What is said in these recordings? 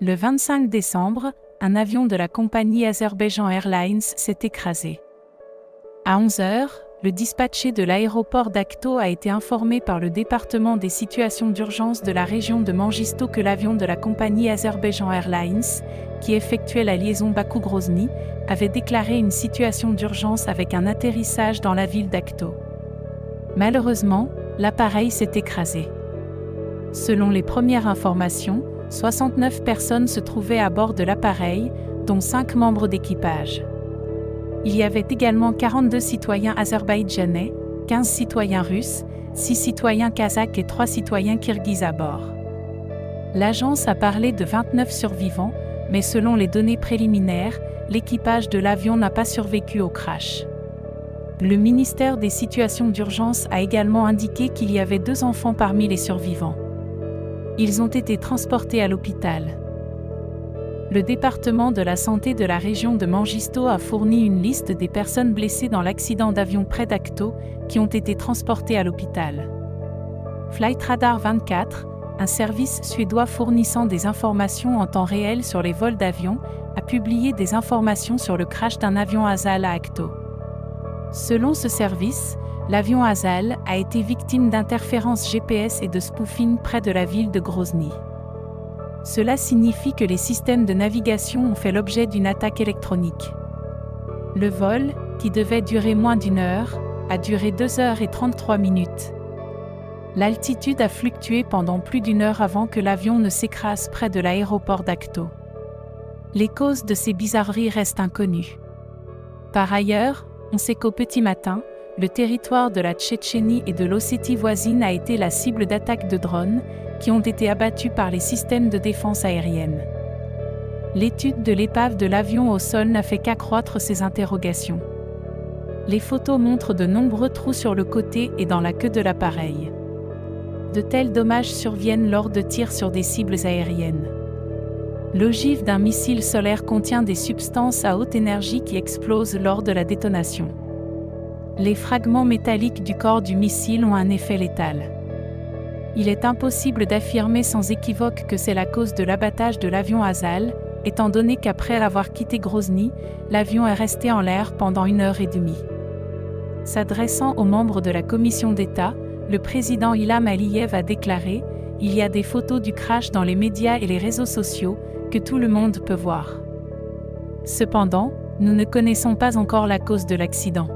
Le 25 décembre, un avion de la compagnie Azerbaijan Airlines s'est écrasé. À 11 h, le dispatché de l'aéroport d'Akto a été informé par le département des situations d'urgence de la région de Mangisto que l'avion de la compagnie Azerbaijan Airlines, qui effectuait la liaison Bakou-Grozny, avait déclaré une situation d'urgence avec un atterrissage dans la ville d'Akto. Malheureusement, l'appareil s'est écrasé. Selon les premières informations, 69 personnes se trouvaient à bord de l'appareil, dont 5 membres d'équipage. Il y avait également 42 citoyens azerbaïdjanais, 15 citoyens russes, 6 citoyens kazakhs et 3 citoyens kirghizes à bord. L'agence a parlé de 29 survivants, mais selon les données préliminaires, l'équipage de l'avion n'a pas survécu au crash. Le ministère des situations d'urgence a également indiqué qu'il y avait 2 enfants parmi les survivants. Ils ont été transportés à l'hôpital. Le département de la santé de la région de Mangisto a fourni une liste des personnes blessées dans l'accident d'avion près d'Akto, qui ont été transportées à l'hôpital. Flightradar 24, un service suédois fournissant des informations en temps réel sur les vols d'avion, a publié des informations sur le crash d'un avion Azal à Akto. Selon ce service, l'avion Azal a été victime d'interférences GPS et de spoofing près de la ville de Grozny. Cela signifie que les systèmes de navigation ont fait l'objet d'une attaque électronique. Le vol, qui devait durer moins d'1 heure, a duré 2 h et 33 minutes. L'altitude a fluctué pendant plus d'1 heure avant que l'avion ne s'écrase près de l'aéroport d'Akto. Les causes de ces bizarreries restent inconnues. Par ailleurs, on sait qu'au petit matin, le territoire de la Tchétchénie et de l'Ossétie voisine a été la cible d'attaques de drones, qui ont été abattus par les systèmes de défense aérienne. L'étude de l'épave de l'avion au sol n'a fait qu'accroître ces interrogations. Les photos montrent de nombreux trous sur le côté et dans la queue de l'appareil. De tels dommages surviennent lors de tirs sur des cibles aériennes. L'ogive d'un missile solaire contient des substances à haute énergie qui explosent lors de la détonation. Les fragments métalliques du corps du missile ont un effet létal. Il est impossible d'affirmer sans équivoque que c'est la cause de l'abattage de l'avion Azal, étant donné qu'après avoir quitté Grozny, l'avion est resté en l'air pendant 1 heure et demie. S'adressant aux membres de la commission d'État, le président Ilham Aliyev a déclaré « Il y a des photos du crash dans les médias et les réseaux sociaux, que tout le monde peut voir. Cependant, nous ne connaissons pas encore la cause de l'accident.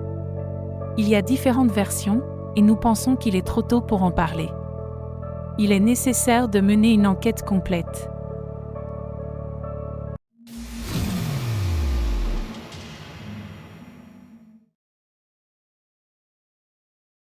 Il y a différentes versions, et nous pensons qu'il est trop tôt pour en parler. Il est nécessaire de mener une enquête complète.